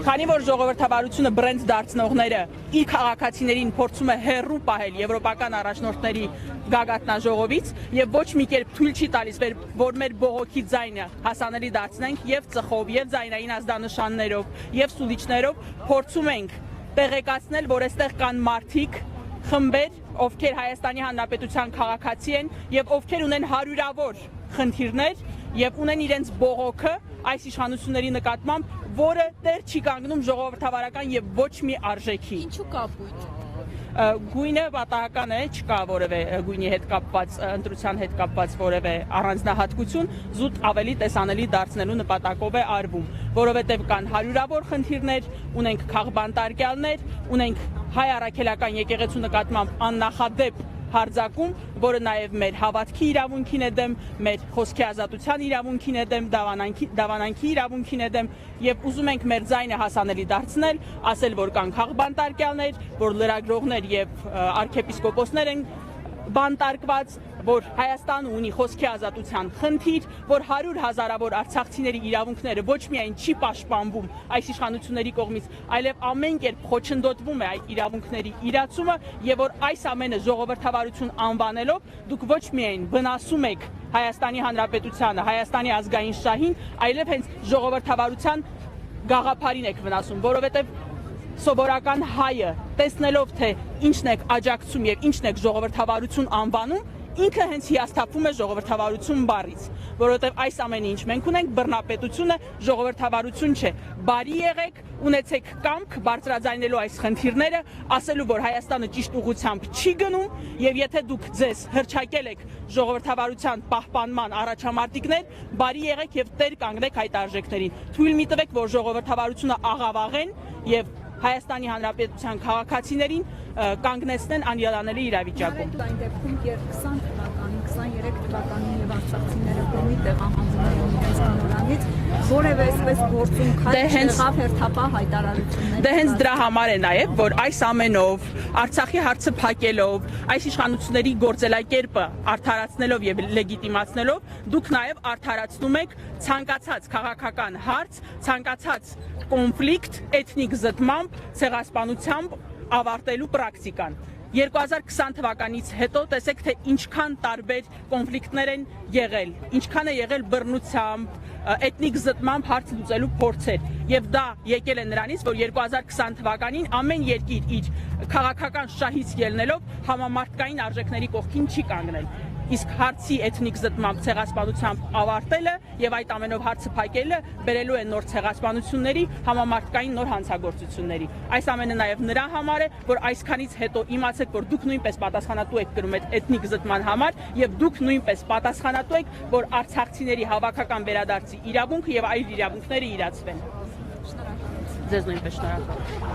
Քանի որ ժողովրդավարությունը բրենդ դարձնողները իր քաղաքացիներին փորձում է հեռու պահել եվրոպական առաջնորդների գագաթնաժողովից եւ ոչ մի կերպ թույլ չի տալիս, որ մեր բողոքի ձայնը հասանելի դարձնենք եւ ծխով, եւ ձայնային ազդանշաններով, եւ սուլիչներով, փորձում ենք տեղեկացնել, որ այստեղ կան մարդիկ, խմբեր, ովքեր Հայաստանի Հանրապետության քաղաքացի են եւ ովքեր ունեն հարյուրավոր խնդիրներ եւ ունեն իրենց բողոքը այս իշխանությունների նկատմամբ, որը դեռ չի կանգնում ժողովրդավարական եւ ոչ մի արժեքի։ Ինչու կապույտ։ Գույնը պատահական է, չկա որևէ գույնի հետ կապված, ընտրության հետ կապված որևէ առանձնահատկություն, զուտ ավելի տեսանելի դարձնելու նպատակով է արվում, որովհետև կան հարյուրավոր խնդիրներ, ունենք քաղբանտարկյալներ, ունենք հայ առաքելական եկեղեցու նկատմամբ աննախադեպ հարձակում, որը նաև մեր հավատքի իրավունքին է դեմ, մեր խոսքի ազատության իրավունքին է դեմ, դավանանքի իրավունքին է դեմ եւ ուզում ենք մեր ձայնը հասանելի դարձնել, ասել, որ կան քաղբանտարկյալներ, որ լրագրողներ եւ arczepiskoposներ են բանտարկված, որ Հայաստանը ունի խոսքի ազատության խնդիր, որ 100 հազարավոր արցախցիների իրավունքները ոչ միայն չի պաշտպանվում այս իշխանությունների կողմից, այլև ամեն կերպ խոչընդոտվում է այդ իրավունքների իրացումը եւ որ այս ամենը ժողովրդավարություն անվանելով դուք ոչ միայն վնասում եք Հայաստանի Հանրապետությանը, Հայաստանի ազգային շահին, այլև հենց ժողովրդավարության գաղափարին եք վնասում, որովհետեւ սովորական հայը տեսնելով թե ինչն եք աջակցում եւ ինչն եք ժողովրդավարություն անվանում, ինքը հենց հիասթափվում է ժողովրդավարություն բառից, որովհետեւ այս ամենը ինչ մենք ունենք բռնապետությունը ժողովրդավարություն չէ։ Բարի եղեք, ունեցեք կամք բարձրաձայնելու այս խնդիրները, ասելու որ Հայաստանը ճիշտ ուղղությամբ չի գնում եւ եթե դուք ձեզ հրճակել եք ժողովրդավարության պահպանման առաջամարտիկներ, բարի եղեք եւ տեր կանգնեք այդ արժեքներին։ Թույլ մի տվեք, որ ժողովրդավարությունը աղավաղեն եւ Հայաստանի Հանրապետության քաղաքացիներին կանգնեցնեն անելանելի իրավիճակում։ Այն դեպքում, երբ 20 թվականին, 23 թվականին եւ արցախցիները բեմի տեղահանվում են իրենց անորանից, որևէ այսպես գործում քայլ չեղավ հերթապահ հայտարարություններ։ Դե հենց դրա համար է նաեւ, որ այս ամենով, Արցախի հարցը փակելով, այս իշխանությունների գործելակերպը արդարացնելով եւ լեգիտիմացնելով, դուք նաեւ արդարացնում եք ցանկացած քաղաքական հարց, ցանկացած կոնֆլիկտ էթնիկ զտմամբ, ցեղասպանությամբ ավարտելու պրակտիկան։ 2020 թվականից հետո տեսեք թե ինչքան տարբեր կոնֆլիկտներ են եղել, ինչքան է եղել բռնությամբ, էթնիկ զտմամբ հարց լուծելու փորձեր, եւ դա եկել է նրանից, որ 2020 թվականին ամեն երկիր իր քաղաքական շահից ելնելով համամարտկային արժեքների կողքին չի կանգնել։ Իսկ հարցի էթնիկ զտմամբ ցեղասպանությամբ ավարտելը եւ այդ ամենով հարցը փակելը բերելու է նոր ցեղասպանությունների, համամարտկային նոր հանցագործությունների։ Այս ամենը նաեւ նրա համար է, որ այսքանից հետո իմացեք, որ դուք նույնպես պատասխանատու եք կրում այդ էթնիկ զտման համար եւ դուք նույնպես պատասխանատու եք, որ արցախցիների հավաքական վերադարձի իրավունքը եւ այլ իրավունքները իրացվեն։ Շնորհակալ եմ։ Ձեզ նույնպես շնորհակալ։